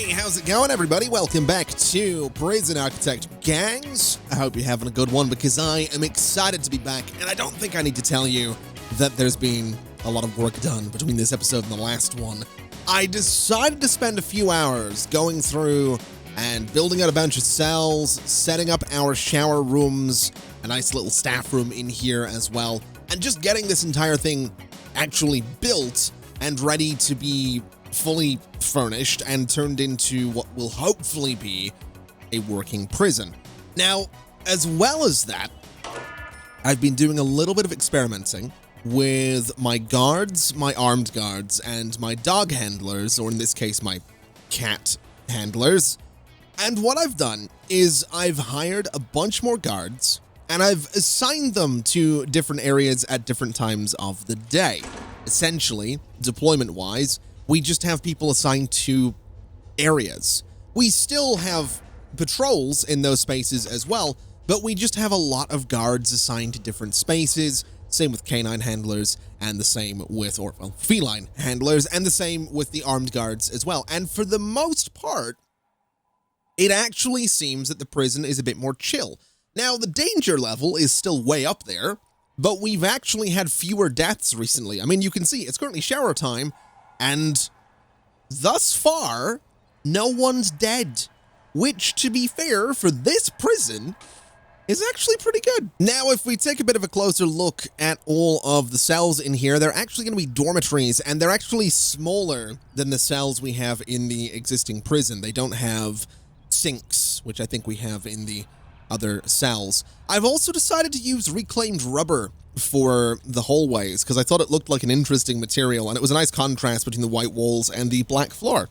Hey, how's it going, everybody? Welcome back to Prison Architect Gangs. I hope you're having a good one because I am excited to be back, and I don't think I need to tell you that there's been a lot of work done between this episode and the last one. I decided to spend a few hours going through and building out a bunch of cells, setting up our shower rooms, a nice little staff room in here as well, and just getting this entire thing actually built and ready to be fully furnished and turned into what will hopefully be a working prison. Now, as well as that, I've been doing a little bit of experimenting with my guards, my armed guards, and my dog handlers, or in this case, my cat handlers. And what I've done is I've hired a bunch more guards, and I've assigned them to different areas at different times of the day. Essentially, deployment-wise, we just have people assigned to areas. We still have patrols in those spaces as well, but we just have a lot of guards assigned to different spaces. Same with canine handlers, and the same with, feline handlers, and the same with the armed guards as well. And for the most part, it actually seems that the prison is a bit more chill. Now, the danger level is still way up there, but we've actually had fewer deaths recently. I mean, you can see it's currently shower time, and thus far, no one's dead, which, to be fair, for this prison, is actually pretty good. Now, if we take a bit of a closer look at all of the cells in here, they're actually going to be dormitories, and they're actually smaller than the cells we have in the existing prison. They don't have sinks, which I think we have in the other cells. I've also decided to use reclaimed rubber for the hallways because I thought it looked like an interesting material, and it was a nice contrast between the white walls and the black floor.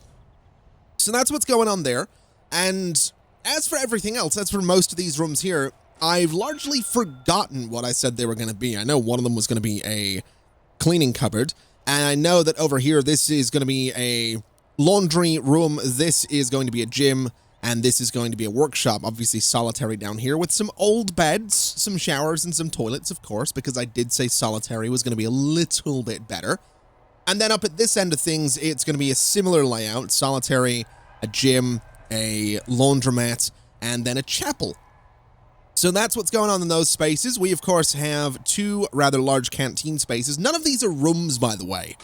So that's what's going on there. And as for everything else, as for most of these rooms here, I've largely forgotten what I said they were going to be. I know one of them was going to be a cleaning cupboard, and I know that over here this is going to be a laundry room, this is going to be a gym, and this is going to be a workshop, obviously solitary down here, with some old beds, some showers, and some toilets, of course, because I did say solitary was going to be a little bit better. And then up at this end of things, it's going to be a similar layout, solitary, a gym, a laundromat, and then a chapel. So that's what's going on in those spaces. We, of course, have two rather large canteen spaces. None of these are rooms, by the way.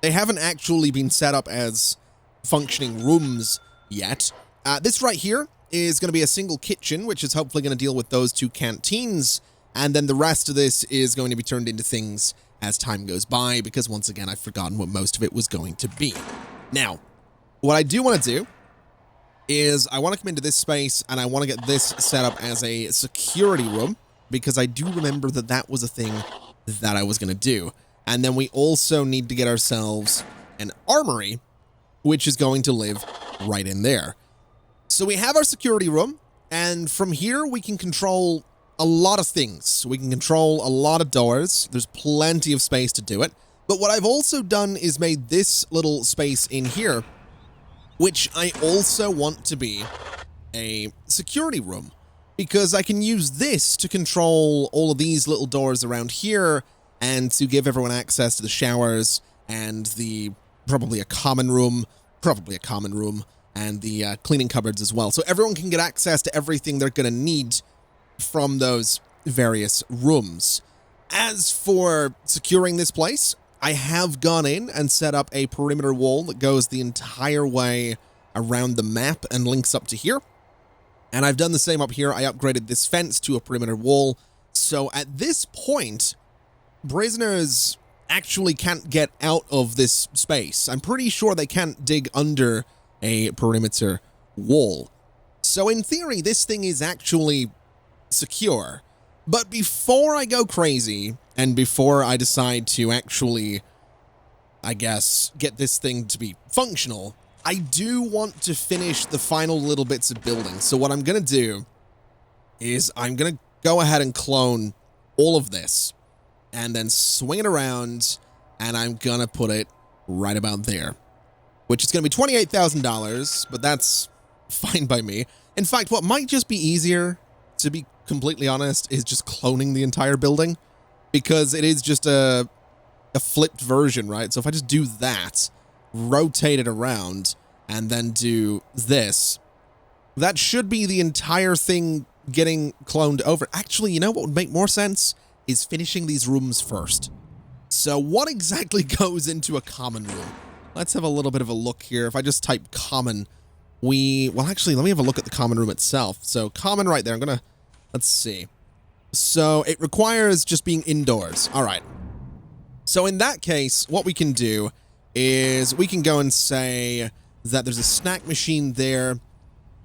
They haven't actually been set up as functioning rooms yet. This right here is going to be a single kitchen, which is hopefully going to deal with those two canteens. And then the rest of this is going to be turned into things as time goes by, because once again, I've forgotten what most of it was going to be. Now, what I do want to do is I want to come into this space and I want to get this set up as a security room, because I do remember that that was a thing that I was going to do. And then we also need to get ourselves an armory, which is going to live right in there. So we have our security room, and from here we can control a lot of things. We can control a lot of doors. There's plenty of space to do it. But what I've also done is made this little space in here, which I also want to be a security room, because I can use this to control all of these little doors around here and to give everyone access to the showers and the probably a common room, and the cleaning cupboards as well. So everyone can get access to everything they're going to need from those various rooms. As for securing this place, I have gone in and set up a perimeter wall that goes the entire way around the map and links up to here. And I've done the same up here. I upgraded this fence to a perimeter wall. So at this point, prisoners actually can't get out of this space. I'm pretty sure they can't dig under a perimeter wall. So in theory, this thing is actually secure. But before I go crazy, and before I decide to actually, I guess, get this thing to be functional, I do want to finish the final little bits of building. So what I'm going to do is I'm going to go ahead and clone all of this, and then swing it around, and I'm going to put it right about there, which is going to be $28,000, but that's fine by me. In fact, what might just be easier, to be completely honest, is just cloning the entire building, because it is just a flipped version, right? So if I just do that, rotate it around, and then do this, that should be the entire thing getting cloned over. Actually, you know what would make more sense is finishing these rooms first. So what exactly goes into a common room? Let's have a little bit of a look here. If I just type common, well, actually, let me have a look at the common room itself. So common right there. Let's see. So it requires just being indoors. All right. So in that case, what we can do is we can go and say that there's a snack machine there,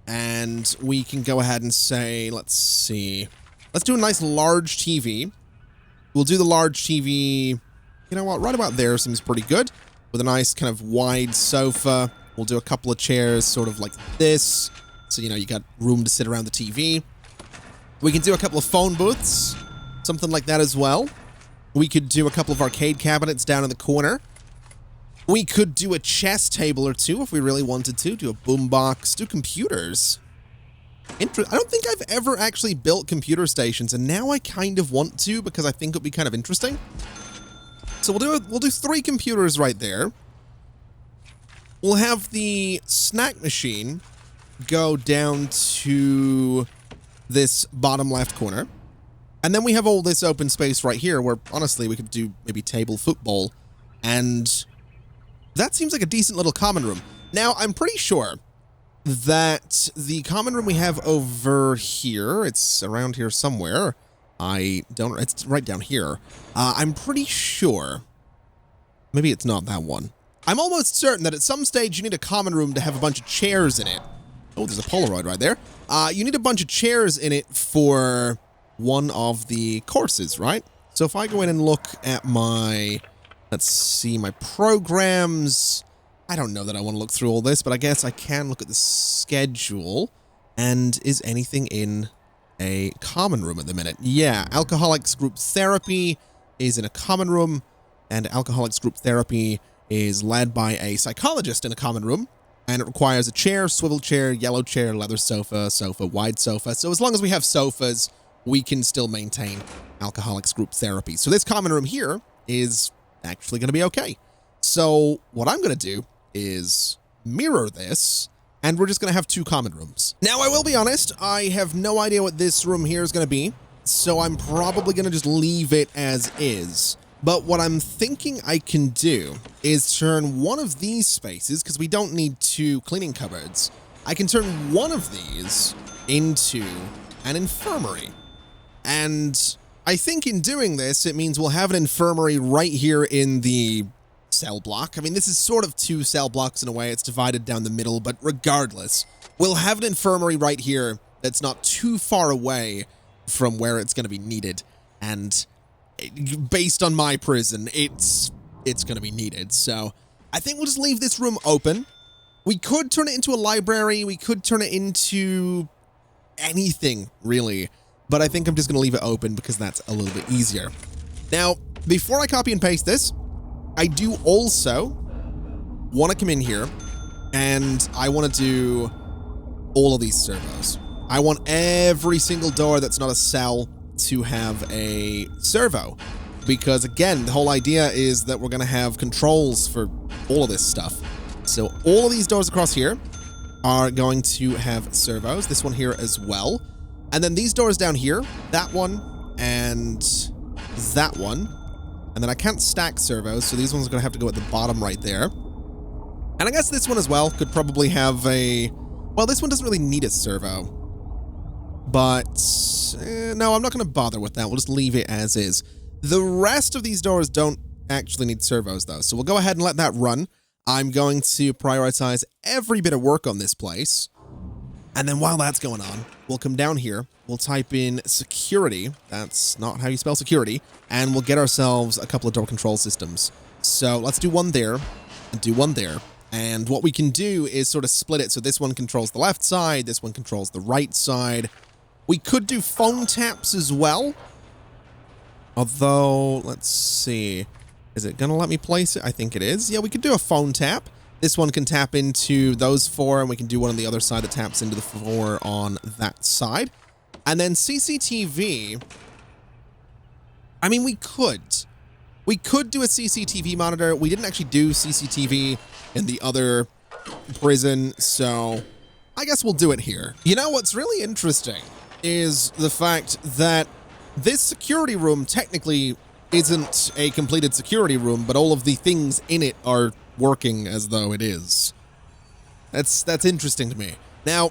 and we can go ahead and say, let's see. Let's do a nice large TV. We'll do the large TV, you know what, right about there seems pretty good, with a nice kind of wide sofa. We'll do a couple of chairs sort of like this, so, you know, you got room to sit around the TV. We can do a couple of phone booths, something like that as well. We could do a couple of arcade cabinets down in the corner. We could do a chess table or two if we really wanted to. Do a boombox. Do computers. I don't think I've ever actually built computer stations, and now I kind of want to because I think it'll be kind of interesting. So we'll do 3 computers right there. We'll have the snack machine go down to this bottom left corner. And then we have all this open space right here where, honestly, we could do maybe table football. And that seems like a decent little common room. Now, I'm pretty sure that the common room we have over here, it's around here somewhere. It's right down here. I'm pretty sure. Maybe it's not that one. I'm almost certain that at some stage you need a common room to have a bunch of chairs in it. Oh, there's a Polaroid right there. You need a bunch of chairs in it for one of the courses, right? So if I go in and look at my, let's see, my programs, I don't know that I want to look through all this, but I guess I can look at the schedule. And is anything in a common room at the minute? Yeah, Alcoholics Group Therapy is in a common room, and Alcoholics Group Therapy is led by a psychologist in a common room. And it requires a chair, swivel chair, yellow chair, leather sofa, wide sofa. So as long as we have sofas, we can still maintain Alcoholics Group Therapy. So this common room here is actually going to be okay. So what I'm going to do is mirror this, and we're just going to have 2 common rooms. Now, I will be honest, I have no idea what this room here is going to be, so I'm probably going to just leave it as is. But what I'm thinking I can do is turn one of these spaces, because we don't need 2 cleaning cupboards, I can turn one of these into an infirmary. And I think in doing this, it means we'll have an infirmary right here in the cell block. I mean, this is sort of 2 cell blocks in a way. It's divided down the middle, but regardless, we'll have an infirmary right here that's not too far away from where it's going to be needed. And based on my prison, it's going to be needed. So I think we'll just leave this room open. We could turn it into a library. We could turn it into anything, really. But I think I'm just going to leave it open because that's a little bit easier. Now, before I copy and paste this, I do also want to come in here and I want to do all of these servos. I want every single door that's not a cell to have a servo. Because again, the whole idea is that we're going to have controls for all of this stuff. So all of these doors across here are going to have servos. This one here as well. And then these doors down here, that one and that one. And then I can't stack servos, so these ones are going to have to go at the bottom right there. And I guess this one as well could probably have a... Well, this one doesn't really need a servo. But no, I'm not going to bother with that. We'll just leave it as is. The rest of these doors don't actually need servos, though. So we'll go ahead and let that run. I'm going to prioritize every bit of work on this place. And then while that's going on, we'll come down here, we'll type in security, that's not how you spell security, and we'll get ourselves a couple of door control systems. So let's do one there, and do one there. And what we can do is sort of split it, so this one controls the left side, this one controls the right side. We could do phone taps as well. Although, let's see, is it going to let me place it? I think it is. Yeah, we could do a phone tap. This one can tap into those 4, and we can do one on the other side that taps into the 4 on that side. And then CCTV, I mean, we could. We could do a CCTV monitor. We didn't actually do CCTV in the other prison, so I guess we'll do it here. You know, what's really interesting is the fact that this security room technically isn't a completed security room, but all of the things in it are working as though it is. That's interesting to me. Now,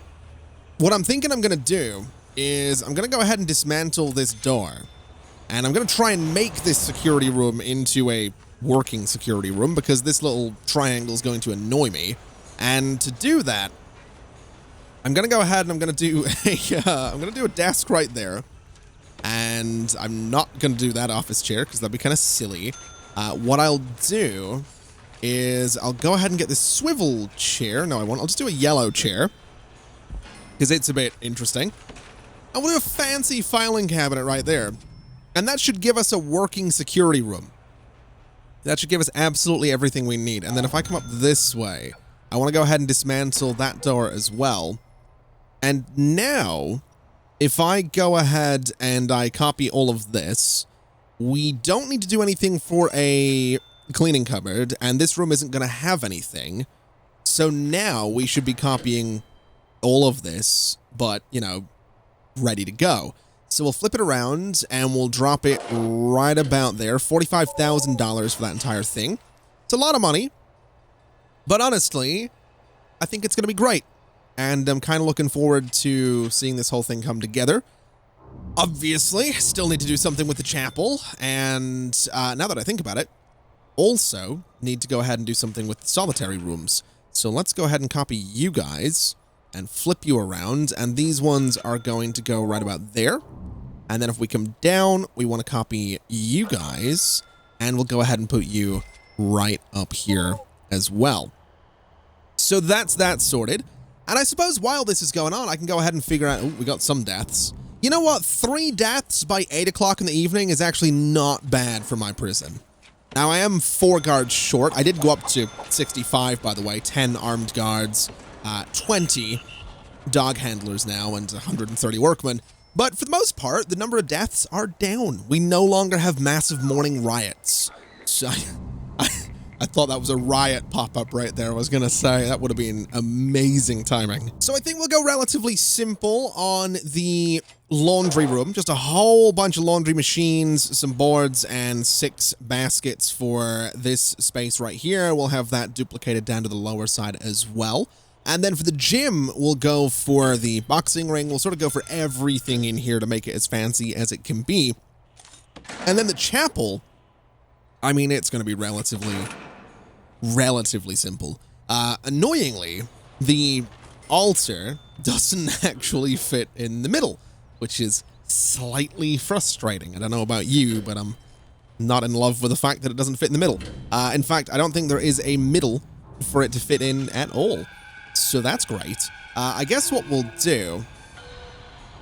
what I'm thinking I'm going to do is I'm going to go ahead and dismantle this door, and I'm going to try and make this security room into a working security room because this little triangle is going to annoy me. And to do that, I'm going to go ahead and I'm going to do a desk right there. And I'm not going to do that office chair because that'd be kind of silly. What I'll do is I'll go ahead and get this swivel chair. No, I won't. I'll just do a yellow chair because it's a bit interesting. And we'll do a fancy filing cabinet right there. And that should give us a working security room. That should give us absolutely everything we need. And then if I come up this way, I want to go ahead and dismantle that door as well. And now, if I go ahead and I copy all of this, we don't need to do anything for a cleaning cupboard, and this room isn't going to have anything. So now we should be copying all of this, but, you know, ready to go. So we'll flip it around and we'll drop it right about there. $45,000 for that entire thing. It's a lot of money, but honestly, I think it's going to be great. And I'm kind of looking forward to seeing this whole thing come together. Obviously, still need to do something with the chapel. And now that I think about it, also need to go ahead and do something with the solitary rooms. So let's go ahead and copy you guys and flip you around. And these ones are going to go right about there. And then if we come down, we want to copy you guys. And we'll go ahead and put you right up here as well. So that's that sorted. And I suppose while this is going on, I can go ahead and figure out... Oh, we got some deaths. You know what? 3 deaths by 8 o'clock in the evening is actually not bad for my prison. Now, I am 4 guards short. I did go up to 65, by the way. 10 armed guards, 20 dog handlers now, and 130 workmen. But for the most part, the number of deaths are down. We no longer have massive morning riots. So I thought that was a riot pop-up right there. I was going to say that would have been amazing timing. So I think we'll go relatively simple on the laundry room. Just a whole bunch of laundry machines, some boards, and 6 baskets for this space right here. We'll have that duplicated down to the lower side as well. And then for the gym, we'll go for the boxing ring. We'll sort of go for everything in here to make it as fancy as it can be. And then the chapel, I mean, it's going to be relatively simple. Annoyingly, the altar doesn't actually fit in the middle, which is slightly frustrating. I don't know about you, but I'm not in love with the fact that it doesn't fit in the middle. In fact, I don't think there is a middle for it to fit in at all. So that's great. I guess what we'll do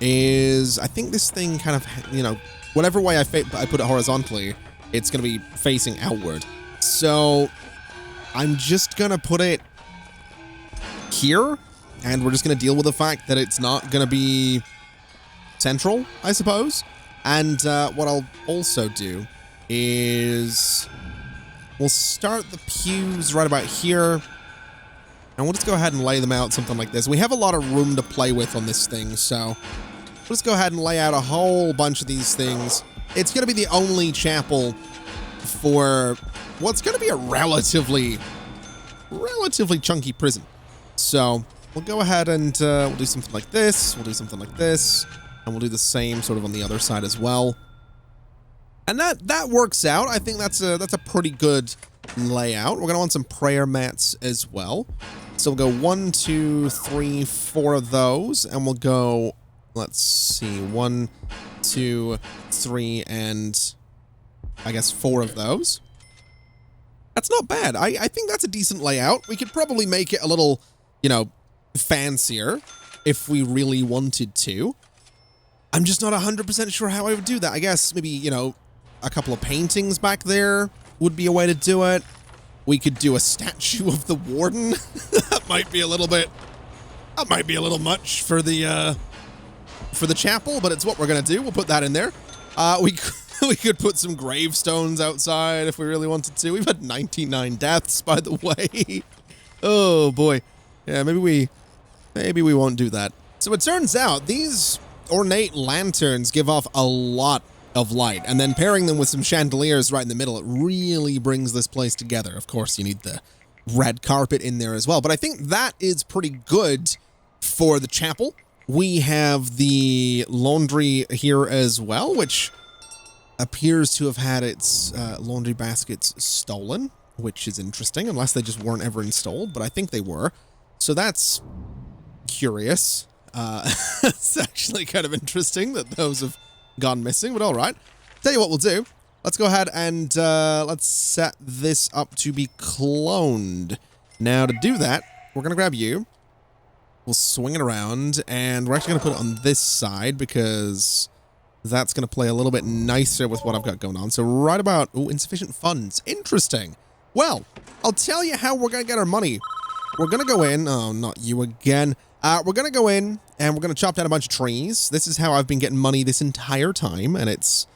is, I think this thing kind of, you know, whatever way I put it horizontally, it's going to be facing outward. So I'm just going to put it here, and we're just going to deal with the fact that it's not going to be central, I suppose. And what I'll also do is we'll start the pews right about here, and we'll just go ahead and lay them out something like this. We have a lot of room to play with on this thing, so we'll just go ahead and lay out a whole bunch of these things. It's going to be the only chapel for what's going to be a relatively chunky prison. So we'll go ahead and we'll do something like this. We'll do something like this. And we'll do the same sort of on the other side as well. And that works out. I think that's a pretty good layout. We're going to want some prayer mats as well. So we'll go 1, 2, 3, 4 of those. And we'll go, let's see, 1, 2, 3, and I guess 4 of those. That's not bad. I think that's a decent layout. We could probably make it a little, you know, fancier if we really wanted to. I'm just not 100% sure how I would do that. I guess maybe, you know, a couple of paintings back there would be a way to do it. We could do a statue of the Warden. That might be a little much for the chapel, but it's what we're going to do. We'll put that in there. We could put some gravestones outside if we really wanted to. We've had 99 deaths, by the way. Oh boy. Yeah, maybe we won't do that. So it turns out these ornate lanterns give off a lot of light, and then pairing them with some chandeliers right in the middle, it really brings this place together. Of course, you need the red carpet in there as well, but I think that is pretty good for the chapel. We have the laundry here as well, which appears to have had its laundry baskets stolen, which is interesting, unless they just weren't ever installed, but I think they were. So that's curious. It's actually kind of interesting that those have gone missing, but all right. Tell you what we'll do. Let's go ahead and let's set this up to be cloned. Now, to do that, we're going to grab you. We'll swing it around, and we're actually going to put it on this side because that's going to play a little bit nicer with what I've got going on. So right about... Ooh, insufficient funds. Interesting. Well, I'll tell you how we're going to get our money. We're going to go in... Oh, not you again. We're going to go in, and we're going to chop down a bunch of trees. This is how I've been getting money this entire time, and it's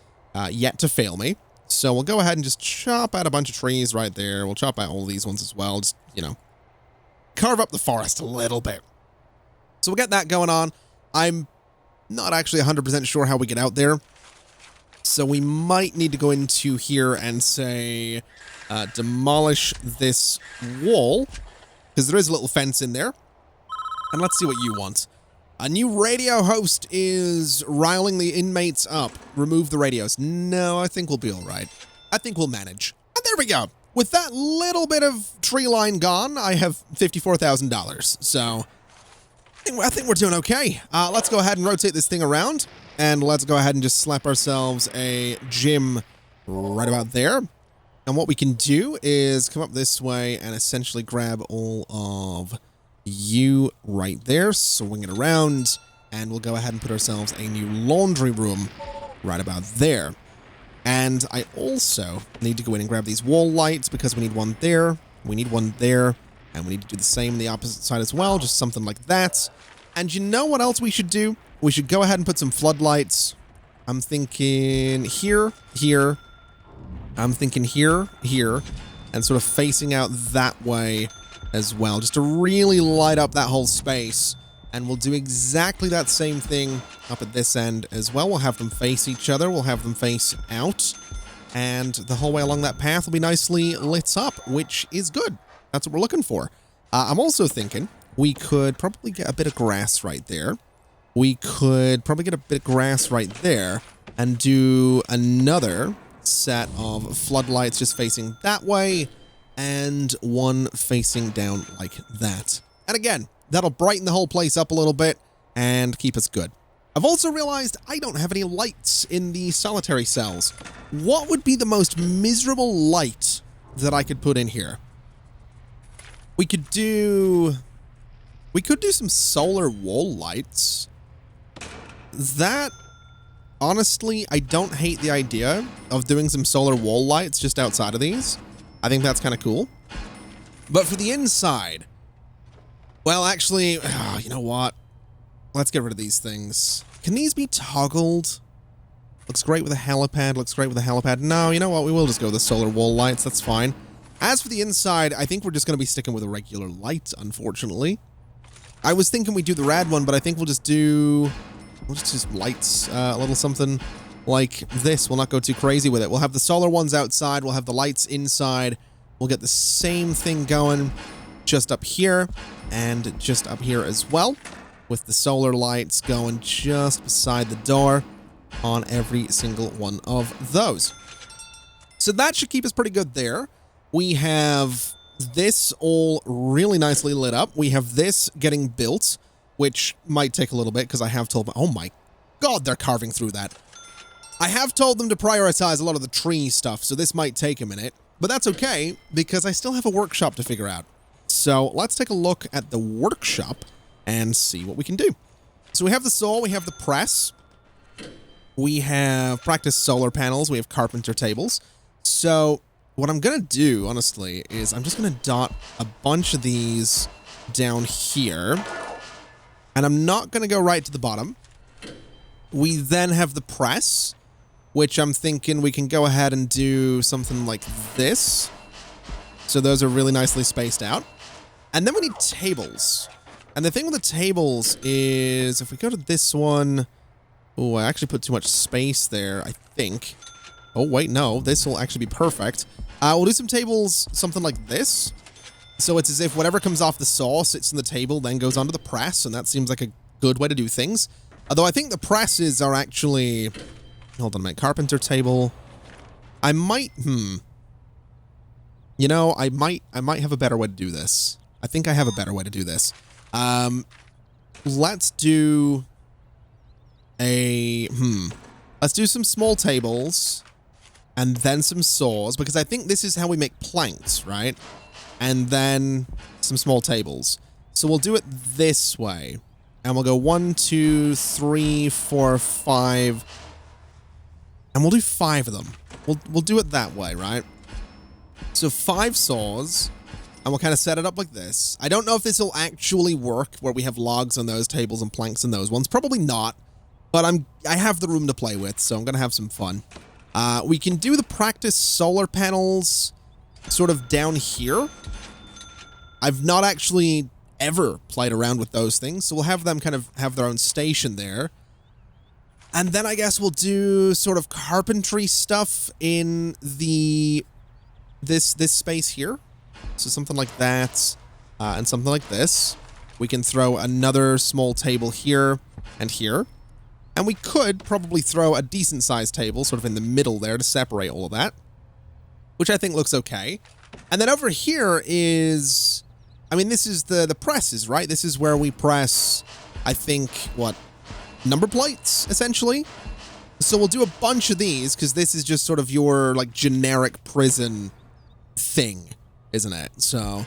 yet to fail me. So we'll go ahead and just chop out a bunch of trees right there. We'll chop out all these ones as well. Just, you know, carve up the forest a little bit. So we'll get that going on. I'm not actually 100% sure how we get out there. So we might need to go into here and say, demolish this wall, because there is a little fence in there. And let's see what you want. A new radio host is riling the inmates up. Remove the radios. No, I think we'll be all right. I think we'll manage. And there we go. With that little bit of tree line gone, I have $54,000. So I think we're doing okay. Let's go ahead and rotate this thing around. And let's go ahead and just slap ourselves a gym right about there. And what we can do is come up this way and essentially grab all of you right there, swing it around, and we'll go ahead and put ourselves a new laundry room right about there. And I also need to go in and grab these wall lights because we need one there, we need one there, and we need to do the same on the opposite side as well, just something like that. And you know what else we should do? We should go ahead and put some floodlights. I'm thinking here, here. I'm thinking here, here, and sort of facing out that way as well, just to really light up that whole space. And we'll do exactly that same thing up at this end as well. We'll have them face each other. We'll have them face out. And the whole way along that path will be nicely lit up, which is good. That's what we're looking for. I'm also thinking we could probably get a bit of grass right there. We could probably get a bit of grass right there and do another set of floodlights just facing that way and one facing down like that. And again, that'll brighten the whole place up a little bit and keep us good. I've also realized I don't have any lights in the solitary cells. What would be the most miserable light that I could put in here? We could do some solar wall lights. That, honestly, I don't hate the idea of doing some solar wall lights just outside of these. I think that's kind of cool. But for the inside, well, actually, you know what? Let's get rid of these things. Can these be toggled? Looks great with a helipad, looks great with a helipad. No, you know what? We will just go with the solar wall lights. That's fine. As for the inside, I think we're just going to be sticking with a regular light, unfortunately. I was thinking we'd do the rad one, but I think we'll just do lights, a little something like this. We'll not go too crazy with it. We'll have the solar ones outside. We'll have the lights inside. We'll get the same thing going just up here and just up here as well, with the solar lights going just beside the door on every single one of those. So that should keep us pretty good there. We have this all really nicely lit up. We have this getting built, which might take a little bit because I have told them, oh my God, they're carving through that. I have told them to prioritize a lot of the tree stuff, so this might take a minute, but that's okay because I still have a workshop to figure out. So let's take a look at the workshop and see what we can do. So we have the saw, we have the press, we have practice solar panels, we have carpenter tables. So what I'm going to do, honestly, is I'm just going to dot a bunch of these down here, and I'm not going to go right to the bottom. We then have the press, which I'm thinking we can go ahead and do something like this. So those are really nicely spaced out. And then we need tables. And the thing with the tables is if we go to this one... Oh, I actually put too much space there, I think. Oh, wait, no. This will actually be perfect. We'll do some tables, something like this. So it's as if whatever comes off the saw sits on the table, then goes onto the press, and that seems like a good way to do things. Although I think the presses are actually... Hold on a minute. Carpenter table. I might... You know, I might have a better way to do this. I think I have a better way to do this. Let's do a... Let's do some small tables and then some saws, because I think this is how we make planks, right? And then some small tables. So we'll do it this way. And we'll go 1, 2, 3, 4, 5. And we'll do 5 of them. We'll do it that way, right? So 5 saws. And we'll kind of set it up like this. I don't know if this will actually work where we have logs on those tables and planks on those ones. Probably not. But I have the room to play with, so I'm going to have some fun. We can do the practice solar panels sort of down here. I've not actually ever played around with those things, so we'll have them kind of have their own station there. And then I guess we'll do sort of carpentry stuff in this space here. So something like that, and something like this. We can throw another small table here and here. And we could probably throw a decent-sized table sort of in the middle there to separate all of that, which I think looks okay. And then over here is... I mean, this is the presses, right? This is where we press, I think, what, number plates, essentially? So we'll do a bunch of these, because this is just sort of your, like, generic prison thing, isn't it? So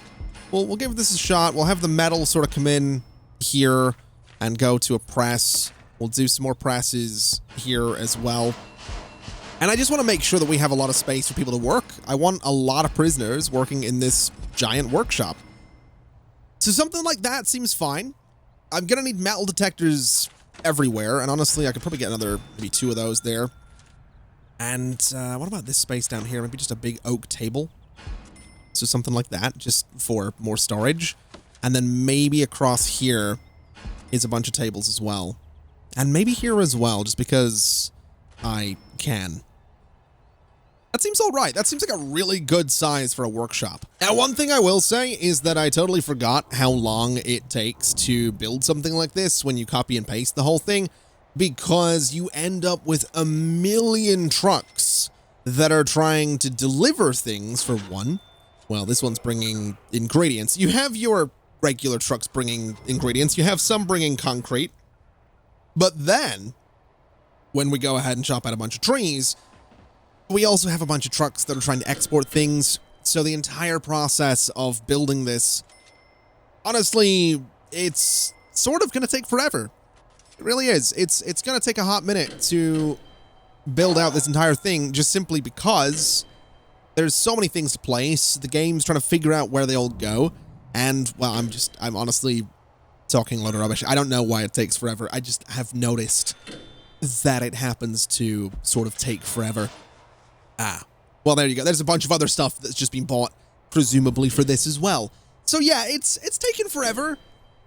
we'll give this a shot. We'll have the metal sort of come in here and go to a press. We'll do some more presses here as well. And I just want to make sure that we have a lot of space for people to work. I want a lot of prisoners working in this giant workshop. So something like that seems fine. I'm going to need metal detectors everywhere. And honestly, I could probably get another, maybe 2 of those there. And what about this space down here? Maybe just a big oak table. So something like that, just for more storage. And then maybe across here is a bunch of tables as well. And maybe here as well, just because I can. That seems all right. That seems like a really good size for a workshop. Now, one thing I will say is that I totally forgot how long it takes to build something like this when you copy and paste the whole thing, because you end up with a million trucks that are trying to deliver things for one. Well, this one's bringing ingredients. You have your regular trucks bringing ingredients. You have some bringing concrete. But then, when we go ahead and chop out a bunch of trees, we also have a bunch of trucks that are trying to export things. So the entire process of building this, honestly, it's sort of going to take forever. It really is. It's going to take a hot minute to build out this entire thing, just simply because there's so many things to place. The game's trying to figure out where they all go. And, well, I'm honestly talking a lot of rubbish. I don't know why it takes forever. I just have noticed that it happens to sort of take forever. Well, there you go. There's a bunch of other stuff that's just been bought, presumably for this as well. So yeah, it's taken forever.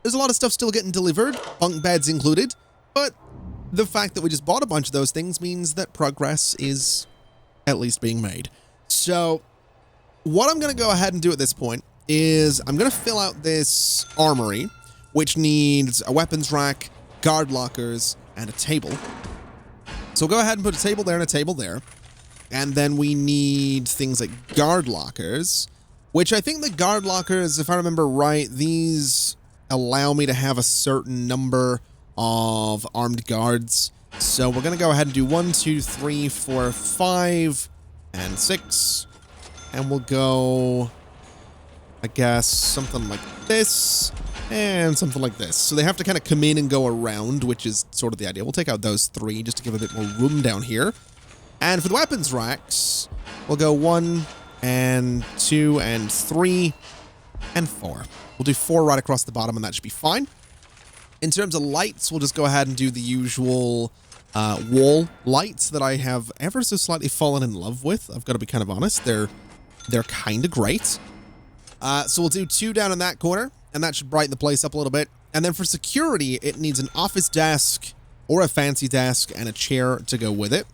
There's a lot of stuff still getting delivered, bunk beds included, but the fact that we just bought a bunch of those things means that progress is at least being made. So what I'm going to go ahead and do at this point is I'm going to fill out this armory, which needs a weapons rack, guard lockers, and a table. So we'll go ahead and put a table there and a table there. And then we need things like guard lockers, which I think the guard lockers, if I remember right, these allow me to have a certain number of armed guards. So we're going to go ahead and do 1, 2, 3, 4, 5, and 6. And we'll go, I guess, something like this. And something like this. So they have to kind of come in and go around, which is sort of the idea. We'll take out those 3 just to give a bit more room down here. And for the weapons racks, we'll go 1, and 2, and 3, and 4. We'll do 4 right across the bottom, and that should be fine. In terms of lights, we'll just go ahead and do the usual wall lights that I have ever so slightly fallen in love with. I've got to be kind of honest. They're kind of great. So we'll do 2 down in that corner, and that should brighten the place up a little bit. And then for security, it needs an office desk or a fancy desk and a chair to go with it.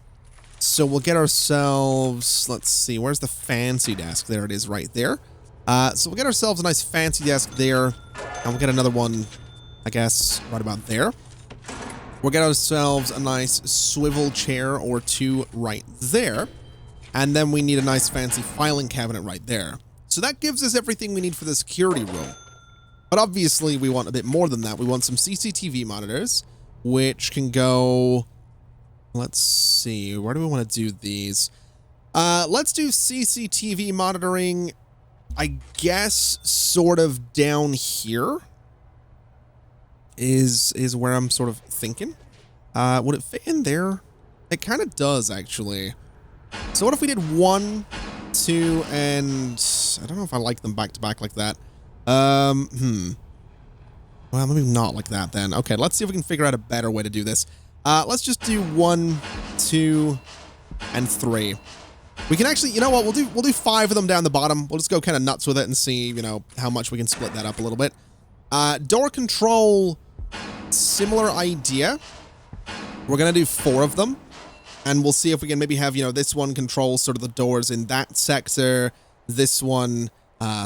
So we'll get ourselves, let's see, where's the fancy desk? There it is right there. So we'll get ourselves a nice fancy desk there, and we'll get another one, I guess, right about there. We'll get ourselves a nice swivel chair or 2 right there. And then we need a nice fancy filing cabinet right there. So that gives us everything we need for the security room. But obviously we want a bit more than that. We want some CCTV monitors, which can go... Let's see, where do we want to do these? Let's do CCTV monitoring, I guess, sort of down here is where I'm sort of thinking. Would it fit in there? It kind of does, actually. So what if we did 1, 2, and I don't know if I like them back to back like that. Well, maybe not like that then. Okay, let's see if we can figure out a better way to do this. Let's just do 1, 2, and 3. We can actually, you know what, we'll do 5 of them down the bottom. We'll just go kind of nuts with it and see, you know, how much we can split that up a little bit. Door control, similar idea. We're gonna do 4 of them, and we'll see if we can maybe have, you know, this one control sort of the doors in that sector, this one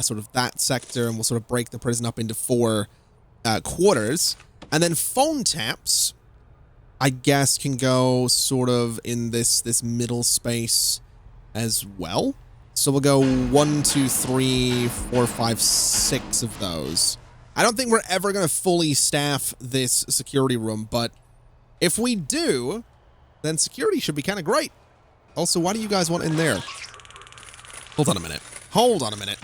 sort of that sector, and we'll sort of break the prison up into 4 quarters. And then phone taps, I guess, can go sort of in this middle space as well. So we'll go 1, 2, 3, 4, 5, 6 of those. I don't think we're ever going to fully staff this security room, but if we do, then security should be kind of great. Also, why do you guys want in there? Hold on a minute. Hold on a minute.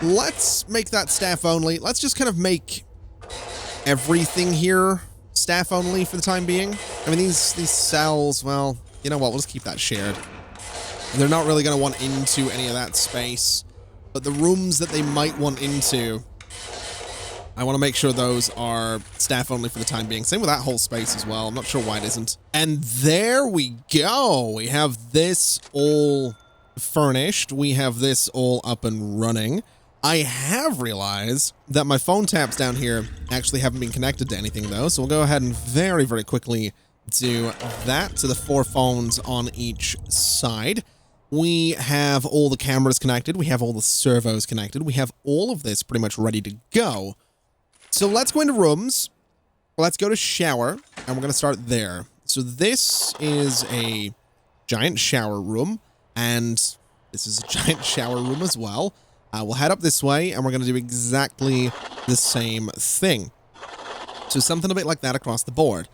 Let's make that staff only. Let's just kind of make everything here staff only for the time being. I mean, these cells, well, you know what? We'll just keep that shared. They're not really going to want into any of that space, but the rooms that they might want into, I want to make sure those are staff only for the time being. Same with that whole space as well. I'm not sure why it isn't. And there we go. We have this all furnished. We have this all up and running. I have realized that my phone taps down here actually haven't been connected to anything, though. So we'll go ahead and very, very quickly do that to the 4 phones on each side. We have all the cameras connected. We have all the servos connected. We have all of this pretty much ready to go. So let's go into rooms. Let's go to shower, and we're going to start there. So this is a giant shower room, and this is a giant shower room as well. We'll head up this way, and we're going to do exactly the same thing. So something a bit like that across the board.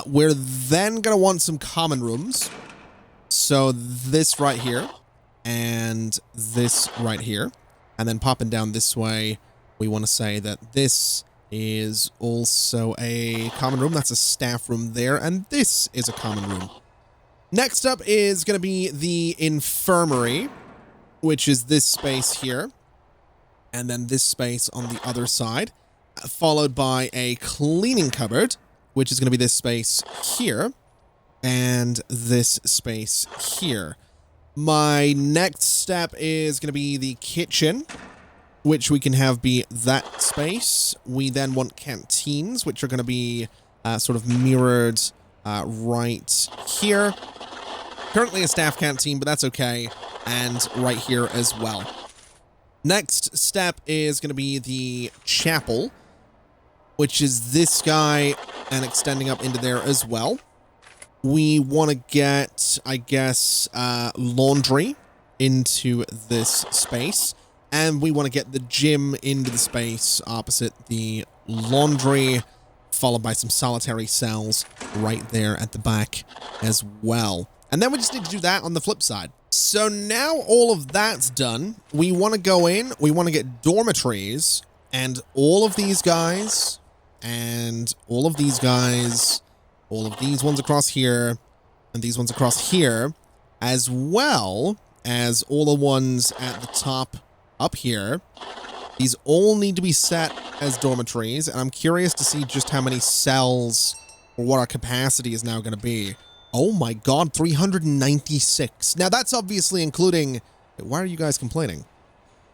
We're then going to want some common rooms. So this right here, and this right here. And then popping down this way, we want to say that this is also a common room. That's a staff room there, and this is a common room. Next up is going to be the infirmary, which is this space here, and then this space on the other side, followed by a cleaning cupboard, which is going to be this space here, and this space here. My next step is going to be the kitchen, which we can have be that space. We then want canteens, which are going to be sort of mirrored right here. Currently a staff canteen, but that's okay. And right here as well. Next step is going to be the chapel, which is this guy and extending up into there as well. We want to get, I guess, laundry into this space. And we want to get the gym into the space opposite the laundry, followed by some solitary cells right there at the back as well. And then we just need to do that on the flip side. So now all of that's done, we want to go in, we want to get dormitories, and all of these guys, and all of these guys, all of these ones across here, and these ones across here, as well as all the ones at the top up here. These all need to be set as dormitories, and I'm curious to see just how many cells or what our capacity is now going to be. Oh my god, 396. Now that's obviously including... Why are you guys complaining?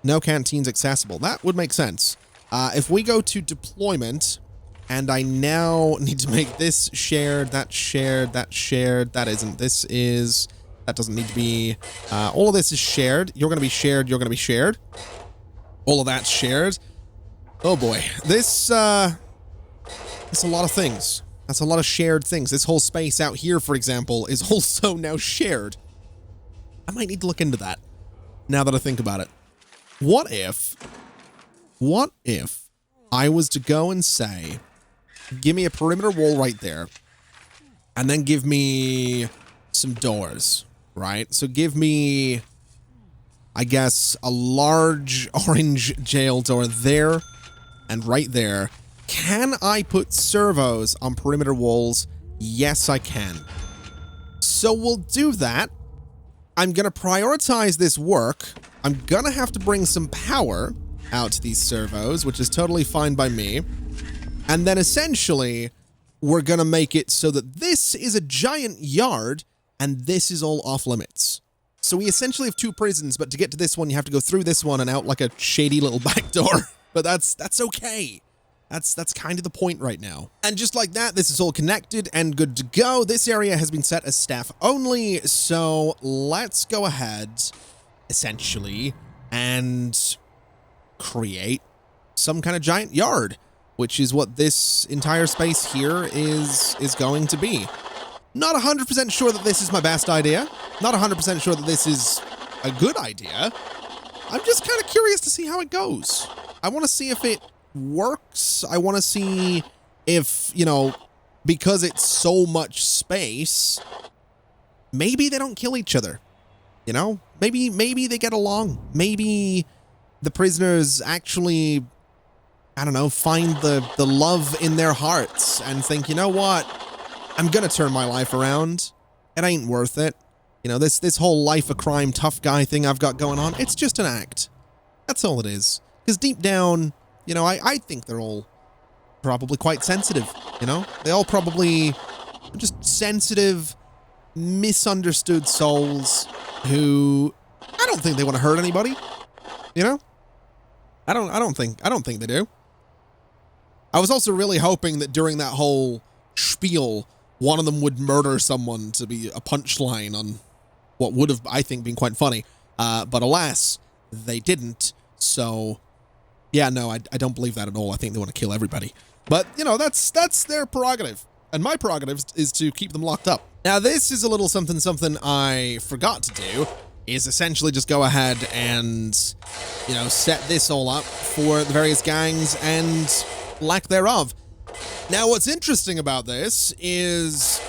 No canteens accessible. That would make sense. If we go to deployment, and I now need to make this shared, that shared, that shared, that isn't. This is... That doesn't need to be... all of this is shared. You're going to be shared. You're going to be shared. All of that's shared. Oh boy. This, that's a lot of things. That's a lot of shared things. This whole space out here, for example, is also now shared. I might need to look into that, now that I think about it. What if I was to go and say, give me a perimeter wall right there, and then give me some doors, right? So give me, I guess, a large orange jail door there and right there. Can I put servos on perimeter walls? Yes, I can. So we'll do that. I'm going to prioritize this work. I'm going to have to bring some power out to these servos, which is totally fine by me. And then essentially, we're going to make it so that this is a giant yard and this is all off limits. So we essentially have two prisons, but to get to this one, you have to go through this one and out like a shady little back door. But that's okay. That's kind of the point right now. And just like that, this is all connected and good to go. This area has been set as staff only. So let's go ahead, essentially, and create some kind of giant yard, which is what this entire space here is going to be. Not 100% sure that this is my best idea. Not 100% sure that this is a good idea. I'm just kind of curious to see how it goes. I want to see if it works. I want to see if, you know, because it's so much space, maybe they don't kill each other. You know, maybe they get along. Maybe the prisoners actually, I don't know, find the love in their hearts and think, you know what, I'm gonna turn my life around. It ain't worth it. You know, this whole life of crime tough guy thing I've got going on, it's just an act. That's all it is. Because deep down, you know, I think they're all probably quite sensitive, you know? They all probably just sensitive, misunderstood souls who I don't think they want to hurt anybody, you know? I don't think they do. I was also really hoping that during that whole spiel, one of them would murder someone to be a punchline on what would have, I think, been quite funny. But alas, they didn't. So, yeah, no, I don't believe that at all. I think they want to kill everybody. But, you know, that's their prerogative. And my prerogative is to keep them locked up. Now, this is a little something I forgot to do, is essentially just go ahead and, you know, set this all up for the various gangs and lack thereof. Now, what's interesting about this is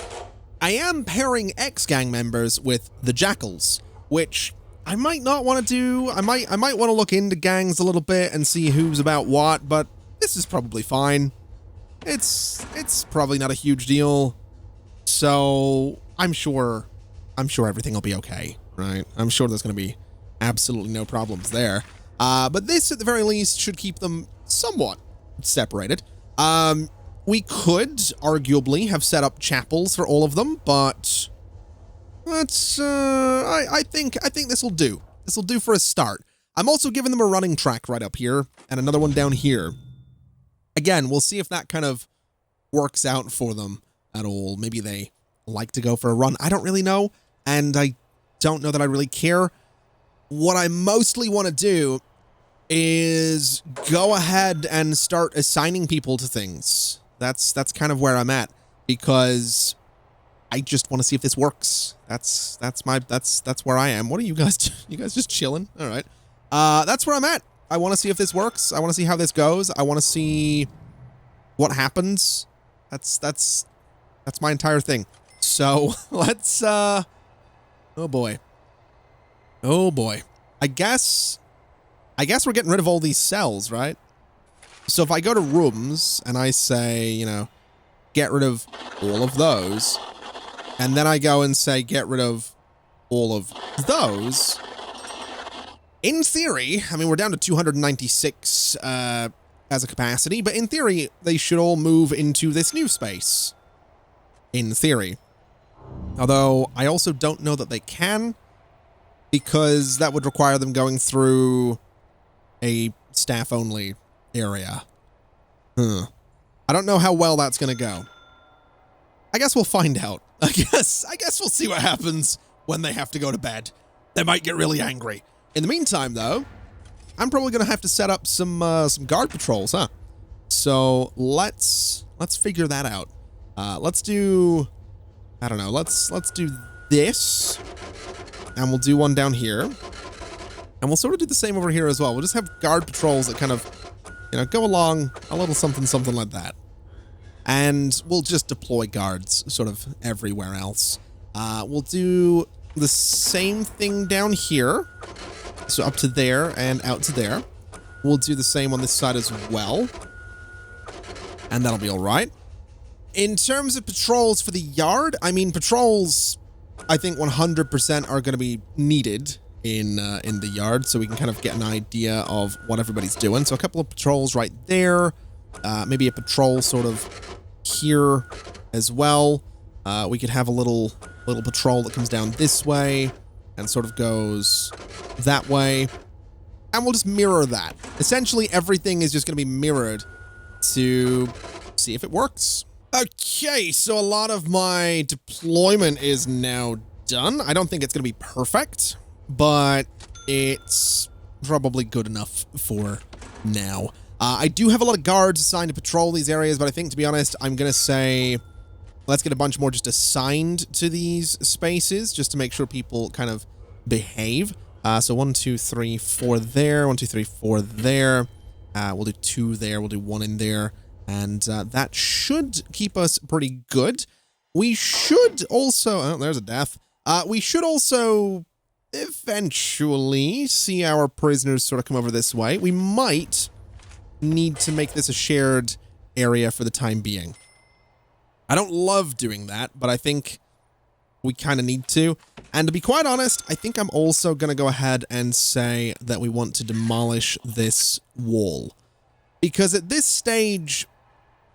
I am pairing ex-gang members with the Jackals, which I might not want to do. I might want to look into gangs a little bit and see who's about what, but this is probably fine. It's probably not a huge deal. So I'm sure everything will be okay, right? I'm sure there's going to be absolutely no problems there. But this, at the very least, should keep them somewhat separated. We could arguably have set up chapels for all of them, but let's, I think this will do. This will do for a start. I'm also giving them a running track right up here and another one down here. Again, we'll see if that kind of works out for them at all. Maybe they like to go for a run. I don't really know, and I don't know that I really care. What I mostly want to do is go ahead and start assigning people to things. That's kind of where I'm at, because I just want to see if this works. That's where I am. What are you guys? You guys just chilling? All right. That's where I'm at. I want to see if this works. I want to see how this goes. I want to see what happens. That's my entire thing. So let's, oh boy. Oh boy. I guess we're getting rid of all these cells, right? So if I go to rooms and I say, you know, get rid of all of those, and then I go and say, get rid of all of those, in theory, I mean, we're down to 296 as a capacity, but in theory, they should all move into this new space. In theory. Although, I also don't know that they can, because that would require them going through a staff-only area. I don't know how well that's going to go. I guess we'll find out. I guess we'll see what happens when they have to go to bed. They might get really angry. In the meantime, though, I'm probably going to have to set up some guard patrols, huh? So let's figure that out. Let's do, I don't know, let's do this, and we'll do one down here, and we'll sort of do the same over here as well. We'll just have guard patrols that kind of, you know, go along a little something like that. And we'll just deploy guards sort of everywhere else. We'll do the same thing down here. So up to there and out to there. We'll do the same on this side as well. And that'll be all right. In terms of patrols for the yard, I mean, patrols, I think 100% are going to be needed in the yard, so we can kind of get an idea of what everybody's doing. So a couple of patrols right there. Maybe a patrol sort of here as well. We could have a little patrol that comes down this way and sort of goes that way. And we'll just mirror that. Essentially, everything is just going to be mirrored to see if it works. Okay, so a lot of my deployment is now done. I don't think it's going to be perfect, but it's probably good enough for now. I do have a lot of guards assigned to patrol these areas, but I think, to be honest, I'm going to say let's get a bunch more just assigned to these spaces just to make sure people kind of behave. So 1, 2, 3, 4 there. 1, 2, 3, 4 there. We'll do 2 there. We'll do 1 in there. And that should keep us pretty good. We should also... Oh, there's a death. We should also eventually see our prisoners sort of come over this way. We might need to make this a shared area for the time being. I don't love doing that, but I think we kind of need to. And to be quite honest, I think I'm also going to go ahead and say that we want to demolish this wall. Because at this stage,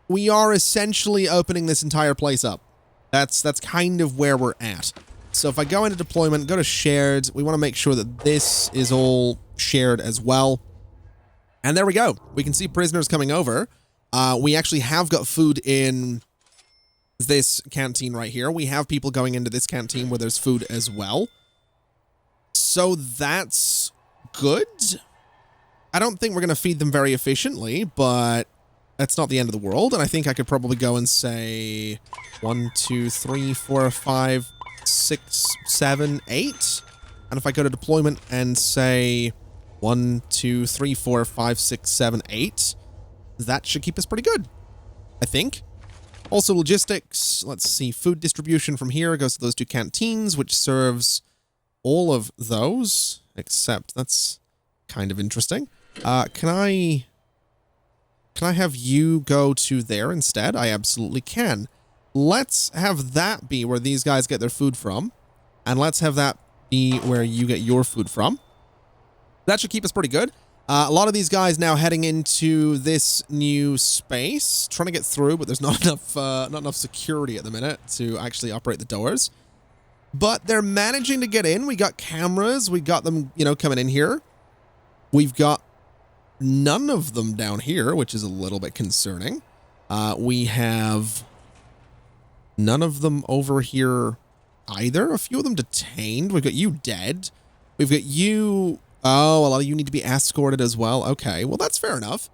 we are essentially opening this entire place up. That's kind of where we're at. So if I go into deployment, go to shared, we want to make sure that this is all shared as well. And there we go. We can see prisoners coming over. We actually have got food in this canteen right here. We have people going into this canteen where there's food as well. So that's good. I don't think we're going to feed them very efficiently, but that's not the end of the world. And I think I could probably go and say 1, 2, 3, 4, 5, 6, 7, 8. And if I go to deployment and say 1, 2, 3, 4, 5, 6, 7, 8, that should keep us pretty good, I think. Also logistics, let's see, food distribution from here goes to those 2 canteens, which serves all of those, except that's kind of interesting. Can I have you go to there instead? I absolutely can. Let's have that be where these guys get their food from, and let's have that be where you get your food from. That should keep us pretty good. A lot of these guys now heading into this new space, trying to get through, but there's not enough security at the minute to actually operate the doors. But they're managing to get in. We got cameras. We got them, you know, coming in here. We've got none of them down here, which is a little bit concerning. We have none of them over here either. A few of them detained. We've got you dead. We've got you... Oh, a lot of you need to be escorted as well. Okay, well, that's fair enough.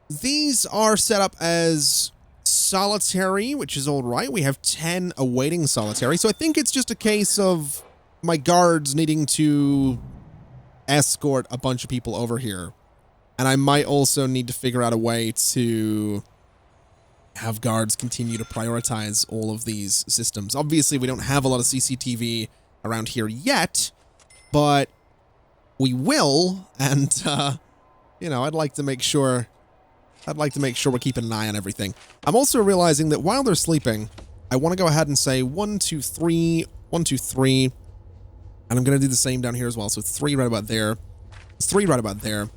These are set up as solitary, which is all right. We have 10 awaiting solitary, so I think it's just a case of my guards needing to escort a bunch of people over here. And I might also need to figure out a way to have guards continue to prioritize all of these systems. Obviously, we don't have a lot of CCTV around here yet, but we will, and, you know, I'd like to make sure we're keeping an eye on everything. I'm also realizing that while they're sleeping, I want to go ahead and say 1, 2, 3, 1, 2, 3, and I'm going to do the same down here as well. So 3 right about there, 3 right about there.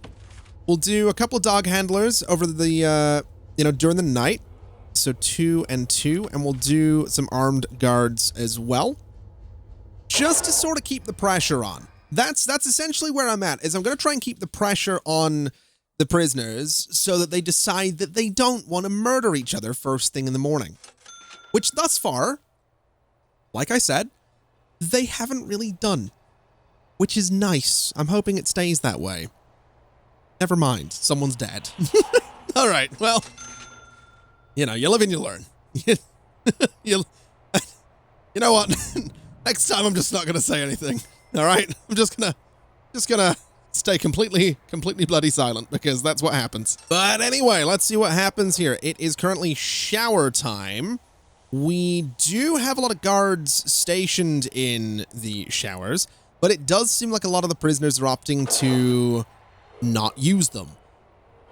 We'll do a couple of dog handlers over the, you know, during the night. So 2 and 2, and we'll do some armed guards as well, just to sort of keep the pressure on. that's essentially where I'm at, is I'm going to try and keep the pressure on the prisoners so that they decide that they don't want to murder each other first thing in the morning. Which thus far, like I said, they haven't really done. Which is nice. I'm hoping it stays that way. Never mind. Someone's dead. All right. Well, you know, you live and you learn. You know what? Next time I'm just not going to say anything. All right? I'm just going to stay completely bloody silent because that's what happens. But anyway, let's see what happens here. It is currently shower time. We do have a lot of guards stationed in the showers, but it does seem like a lot of the prisoners are opting to not use them.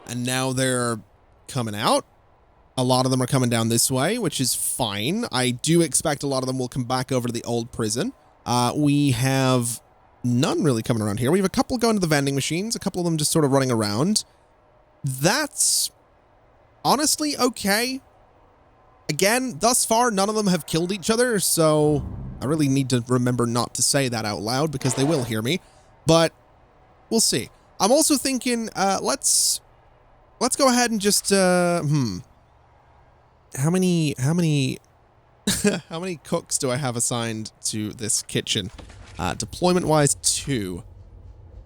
And now they're coming out. A lot of them are coming down this way, which is fine. I do expect a lot of them will come back over to the old prison. We have none really coming around here. We have a couple going to the vending machines, a couple of them just sort of running around. That's honestly okay. Again, thus far, none of them have killed each other, so I really need to remember not to say that out loud because they will hear me, but we'll see. I'm also thinking, let's go ahead and just, how many how many cooks do I have assigned to this kitchen? Deployment-wise, 2.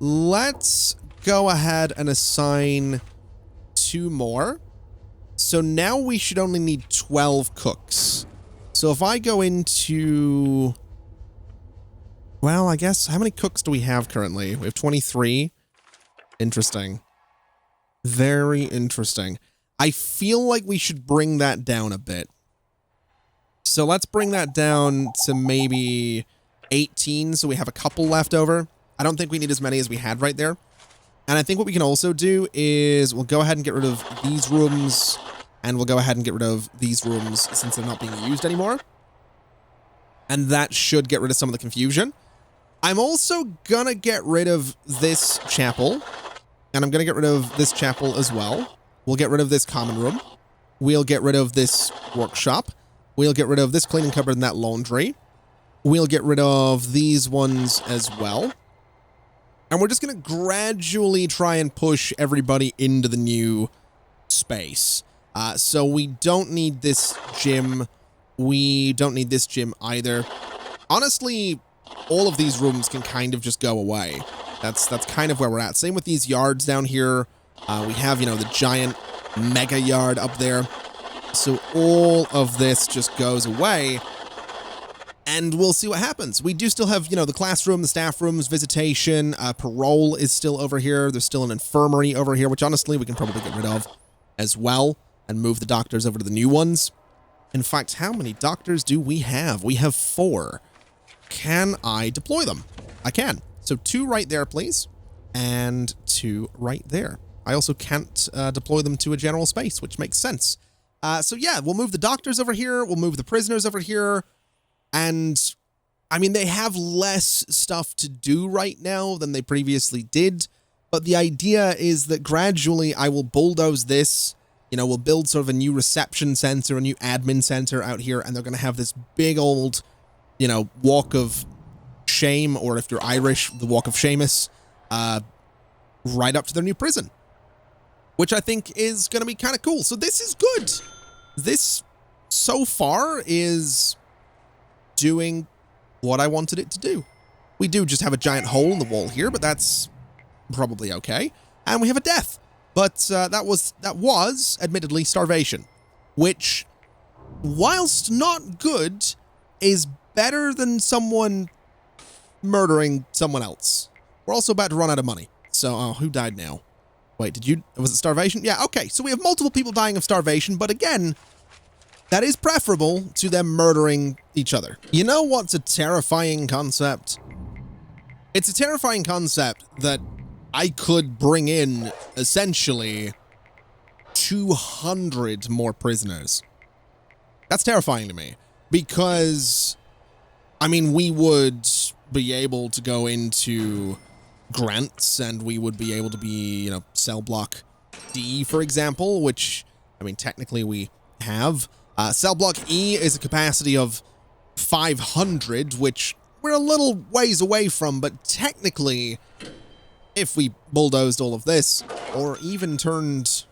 Let's go ahead and assign 2 more. So now we should only need 12 cooks. So if I go into... Well, I guess, how many cooks do we have currently? We have 23. Interesting. Very interesting. I feel like we should bring that down a bit. So let's bring that down to maybe 18, so we have a couple left over. I don't think we need as many as we had right there. And I think what we can also do is we'll go ahead and get rid of these rooms, and we'll go ahead and get rid of these rooms since they're not being used anymore. And that should get rid of some of the confusion. I'm also gonna get rid of this chapel, and I'm gonna get rid of this chapel as well. We'll get rid of this common room. We'll get rid of this workshop. We'll get rid of this cleaning cupboard and that laundry. We'll get rid of these ones as well. And we're just going to gradually try and push everybody into the new space. So we don't need this gym. We don't need this gym either. Honestly, all of these rooms can kind of just go away. That's kind of where we're at. Same with these yards down here. We have, you know, the giant mega yard up there. So all of this just goes away. And we'll see what happens. We do still have, you know, the classroom, the staff rooms, visitation, parole is still over here. There's still an infirmary over here, which honestly we can probably get rid of as well and move the doctors over to the new ones. In fact, how many doctors do we have? We have 4. Can I deploy them? I can. So 2 right there, please. And 2 right there. I also can't deploy them to a general space, which makes sense. So yeah, we'll move the doctors over here. We'll move the prisoners over here. And, I mean, they have less stuff to do right now than they previously did, but the idea is that gradually I will bulldoze this, you know, we'll build sort of a new reception center, a new admin center out here, and they're going to have this big old, you know, walk of shame, or if you're Irish, the walk of Seamus, right up to their new prison, which I think is going to be kind of cool. So this is good. This, so far, is doing what I wanted it to do. We do just have a giant hole in the wall here, but that's probably okay. And we have a death. But that was admittedly starvation, which, whilst not good, is better than someone murdering someone else. We're also about to run out of money. So, oh, who died now? Wait, was it starvation? Yeah, okay. So we have multiple people dying of starvation, but again, that is preferable to them murdering each other. You know what's a terrifying concept? It's a terrifying concept that I could bring in, essentially, 200 more prisoners. That's terrifying to me. Because, I mean, we would be able to go into grants, and we would be able to be, you know, cell block D, for example, which, I mean, technically we have. Cell block E is a capacity of 500, which we're a little ways away from, but technically, if we bulldozed all of this, or even turned,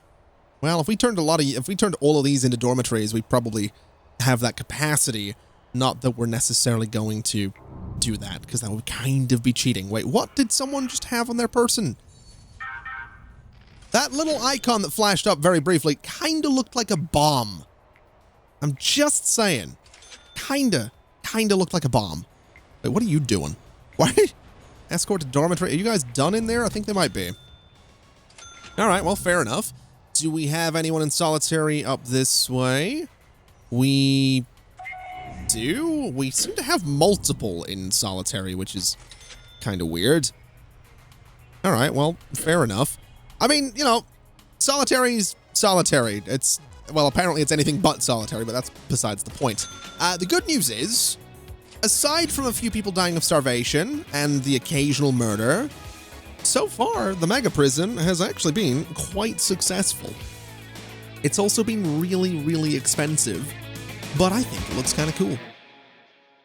well, if we turned all of these into dormitories, we probably have that capacity. Not that we're necessarily going to do that, because that would kind of be cheating. Wait, what did someone just have on their person? That little icon that flashed up very briefly kind of looked like a bomb. I'm just saying. Kinda looked like a bomb. Wait, what are you doing? Why? Escort to dormitory. Are you guys done in there? I think they might be. All right, well, fair enough. Do we have anyone in solitary up this way? We do. We seem to have multiple in solitary, which is kind of weird. All right, well, fair enough. I mean, you know, solitary's solitary. It's, well, apparently it's anything but solitary, but that's besides the point. The good news is, aside from a few people dying of starvation and the occasional murder, so far, the mega prison has actually been quite successful. It's also been really, really expensive, but I think it looks kind of cool.